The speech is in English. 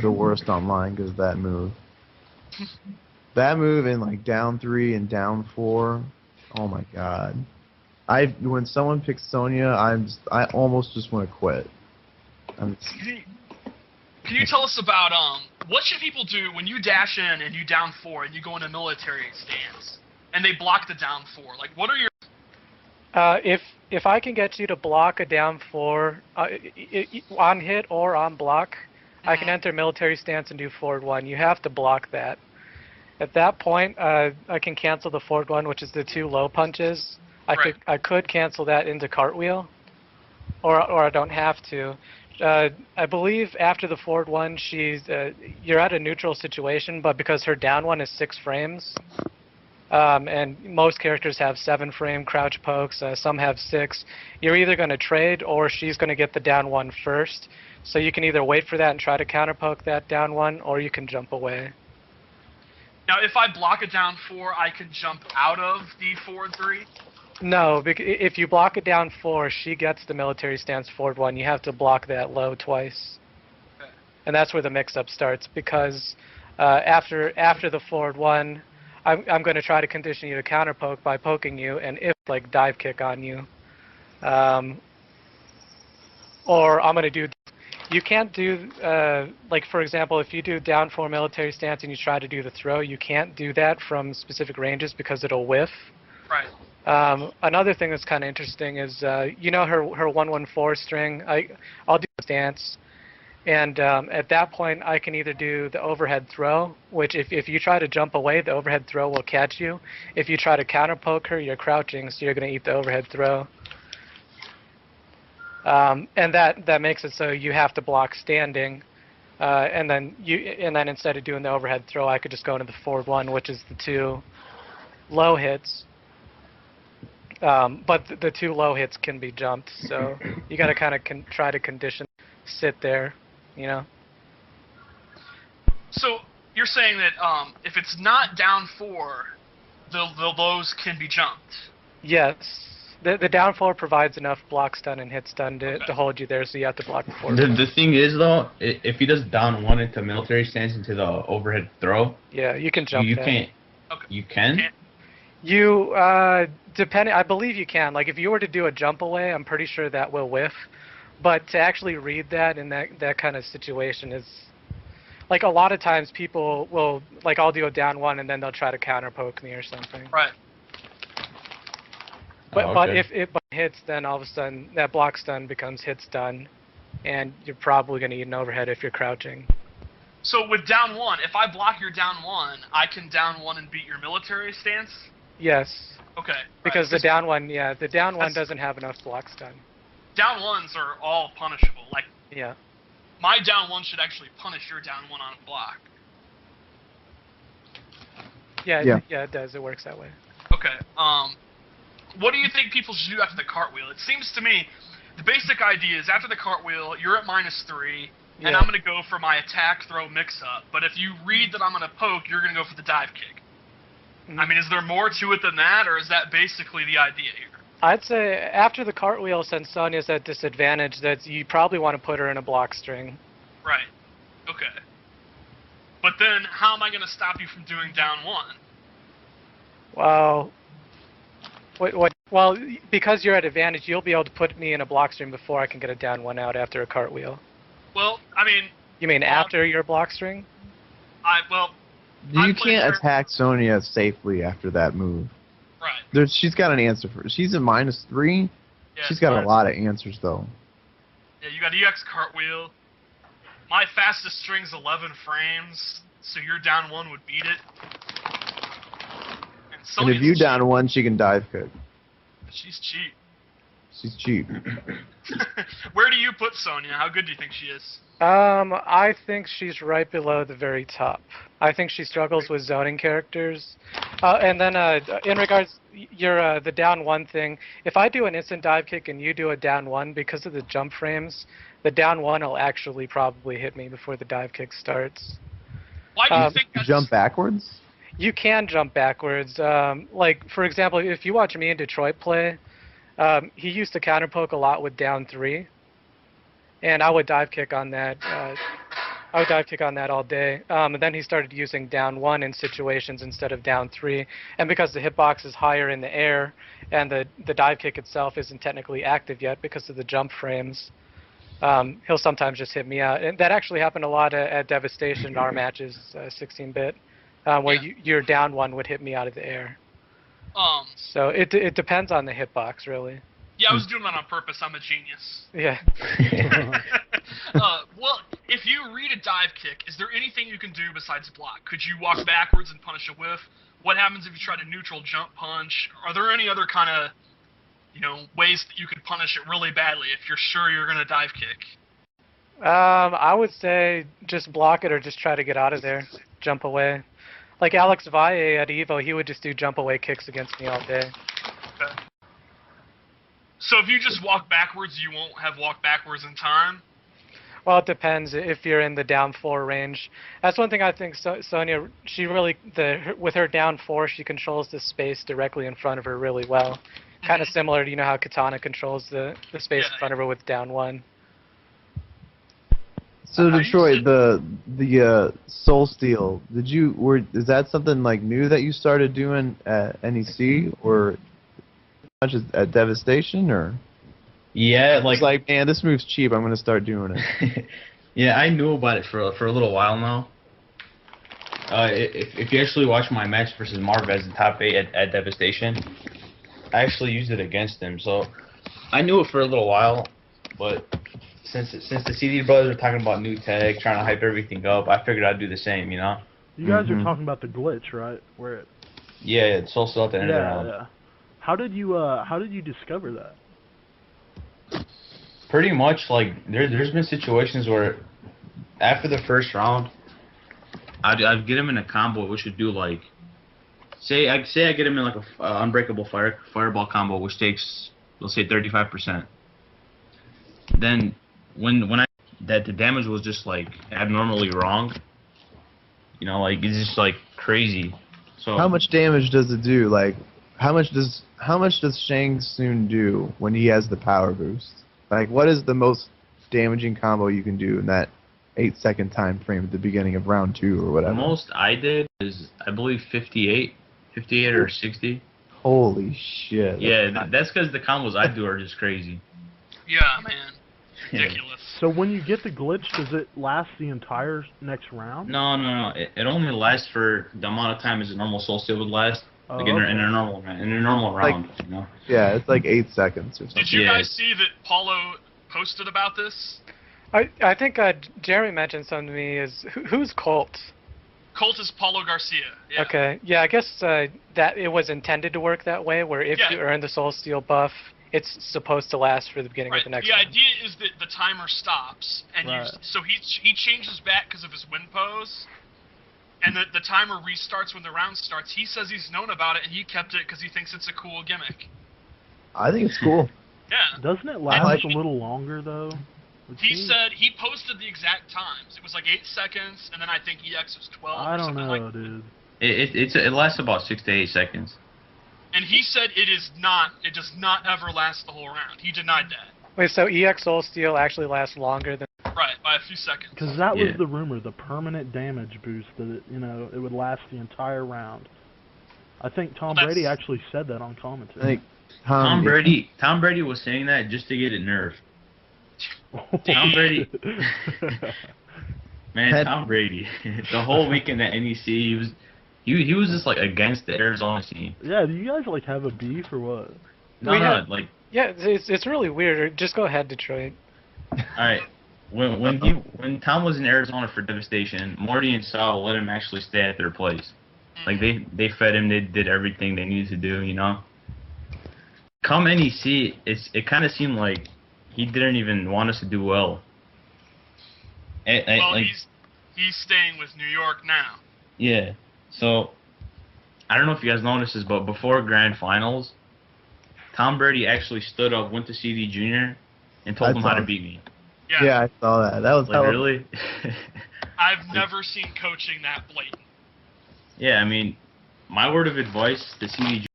the worst online because of that move. That move in like down 3 and down 4, oh my god. When someone picks Sonya, I almost just want to quit. Can you tell us about what should people do when you dash in and you down 4 and you go in a military stance and they block the down 4? Like, what are your if I can get you to block a down 4 on hit or on block, I can enter military stance and do forward 1. You have to block that. At that point, I can cancel the forward 1, which is the 2 low punches. I could cancel that into cartwheel, or I don't have to. I believe after the forward 1, you're at a neutral situation, but because her down 1 is 6 frames, and most characters have 7-frame crouch pokes, some have 6, you're either going to trade or she's going to get the down 1 first. So you can either wait for that and try to counter poke that down 1, or you can jump away. Now, if I block a down 4, I can jump out of the forward 3? No, if you block it down 4, she gets the military stance forward 1. You have to block that low twice. Okay. And that's where the mix-up starts, because after the forward 1, I'm going to try to condition you to counter poke by poking you, and if like dive kick on you, or I'm going to do. You can't do like for example, if you do down 4 military stance and you try to do the throw, you can't do that from specific ranges because it'll whiff. Right. Another thing that's kind of interesting is you know her 114 string. I'll do a stance. And at that point, I can either do the overhead throw, which if you try to jump away, the overhead throw will catch you. If you try to counter poke her, you're crouching, so you're going to eat the overhead throw. And that makes it so you have to block standing, and then instead of doing the overhead throw, I could just go into the forward 1, which is the 2 low hits. But the 2 low hits can be jumped, so you got to kind of try to condition sit there. You know. So you're saying that if it's not down 4, the lows can be jumped. Yes, the down 4 provides enough block stun and hit stun to hold you there, so you have to block the forward. The thing is though, if he does down 1 into military stance into the overhead throw, yeah, you can jump. You that. can't. Okay. You can. You depending, I believe you can. Like if you were to do a jump away, I'm pretty sure that will whiff. But to actually read that in that kind of situation is, like a lot of times people will, like I'll do a down 1 and then they'll try to counter poke me or something. Right. But if it hits, then all of a sudden that block stun becomes hit stun, and you're probably going to eat an overhead if you're crouching. So with down 1, if I block your down 1, I can down 1 and beat your military stance? Yes. Okay. Because the down 1, yeah, the down 1 doesn't have enough block stun. Down 1s are all punishable. Like, yeah. My down 1 should actually punish your down 1 on a block. Yeah, it does. It works that way. Okay. What do you think people should do after the cartwheel? It seems to me the basic idea is after the cartwheel, you're at -3, and I'm going to go for my attack, throw, mix-up. But if you read that I'm going to poke, you're going to go for the dive kick. Mm-hmm. I mean, is there more to it than that, or is that basically the idea here? I'd say after the cartwheel, since Sonya's at disadvantage, that you probably want to put her in a block string. Right. Okay. But then, how am I going to stop you from doing down 1? Well, because you're at advantage, you'll be able to put me in a block string before I can get a down 1 out after a cartwheel. Well, I mean... You mean after your block string? You can't attack Sonya safely after that move. Right. She's got an answer for it. She's at -3. Yeah, she's got a lot of answers, though. Yeah, you got EX cartwheel. My fastest string's 11 frames, so your down 1 would beat it. And if you down 1, she can dive kick. She's cheap. She's cheap. Where do you put Sonya? How good do you think she is? I think she's right below the very top. I think she struggles with zoning characters. And then in regards the down 1 thing, if I do an instant dive kick and you do a down 1, because of the jump frames, the down 1 will actually probably hit me before the dive kick starts. Why do you think that's... Jump backwards? You can jump backwards. Like, for example, if you watch me in Detroit play, he used to counter poke a lot with down 3. And I would dive kick on that. I would dive kick on that all day. And then he started using down 1 in situations instead of down 3. And because the hitbox is higher in the air, and the dive kick itself isn't technically active yet because of the jump frames, he'll sometimes just hit me out. And that actually happened a lot at Devastation in our matches, 16-bit, where your down 1 would hit me out of the air. So it depends on the hitbox, really. Yeah, I was doing that on purpose. I'm a genius. Yeah. Well, if you read a dive kick, is there anything you can do besides block? Could you walk backwards and punish a whiff? What happens if you try to neutral jump punch? Are there any other kind of, ways that you could punish it really badly if you're sure you're going to dive kick? I would say just block it or just try to get out of there. Jump away. Like Alex Valle at Evo, he would just do jump away kicks against me all day. Okay. So if you just walk backwards, you won't have walk backwards in time? Well, it depends if you're in the down 4 range. That's one thing I think Sonya, she really, with her down 4, she controls the space directly in front of her really well. Kind of similar to, how Katana controls the space in front of her with down 1. So Detroit, the Soul Steel, is that something like new that you started doing at NEC or much at Devastation or? Yeah, It's like, man, this move's cheap. I'm gonna start doing it. Yeah, I knew about it for a little while now. If you actually watch my match versus Marv as the top 8 at Devastation, I actually used it against him. So I knew it for a little while, but since the CD brothers are talking about new tech, trying to hype everything up, I figured I'd do the same. You guys are talking about the glitch, right? Where it? Yeah, it's all still at the end of the round. Yeah. How did you discover that? Pretty much, there's been situations where after the first round, I'd get him in a combo which would do say I get him in a unbreakable fireball combo which takes, let's say, 35%. Then when the damage was just abnormally wrong, it's just crazy. So how much damage does it do? How much does Shang Tsung do when he has the power boost? What is the most damaging combo you can do in that 8-second time frame at the beginning of round 2 or whatever? The most I did is, I believe, 58 or 60. Holy shit. Yeah, that's because the combos I do are just crazy. Yeah, man. Ridiculous. So when you get the glitch, does it last the entire next round? No. It only lasts for the amount of time as a normal Soul Steel would last. In a normal round, Yeah, it's 8 seconds or something. Did you guys see that Paulo posted about this? I think Jeremy mentioned something to me. Who's Colt? Colt is Paulo Garcia. Yeah. Okay. Yeah, I guess that it was intended to work that way, where if you earn the Soul Steel buff, it's supposed to last for the beginning of the next round. The idea is that the timer stops, and so he changes back because of his win pose. And the timer restarts when the round starts. He says he's known about it, and he kept it because he thinks it's a cool gimmick. I think it's cool. Yeah. Doesn't it last a little longer, though? He said he posted the exact times. It was 8 seconds, and then I think EX was 12 I or don't something know, like dude. It lasts about 6 to 8 seconds. And he said it does not ever last the whole round. He denied that. Wait, so EX Soul Steel actually lasts longer than... Right, by a few seconds. Because that was the rumor, the permanent damage boost, that it would last the entire round. I think Tom Brady actually said that on commentary. I think Tom Brady was saying that just to get it nerfed. Tom Brady. Man, Tom Brady. The whole weekend at NEC, he was just against the Arizona scene. Yeah, do you guys have a beef or what? No, yeah, it's really weird. Just go ahead, Detroit. All right. When Tom was in Arizona for Devastation, Morty and Sal let him actually stay at their place. They fed him, they did everything they needed to do, Come NEC, it kind of seemed like he didn't even want us to do well. He's staying with New York now. Yeah. So I don't know if you guys noticed this, but before Grand Finals, Tom Brady actually stood up, went to CD Jr., and told him how to beat me. Yeah, I saw that. That was really. I've never seen coaching that blatant. Yeah, I mean, my word of advice to CD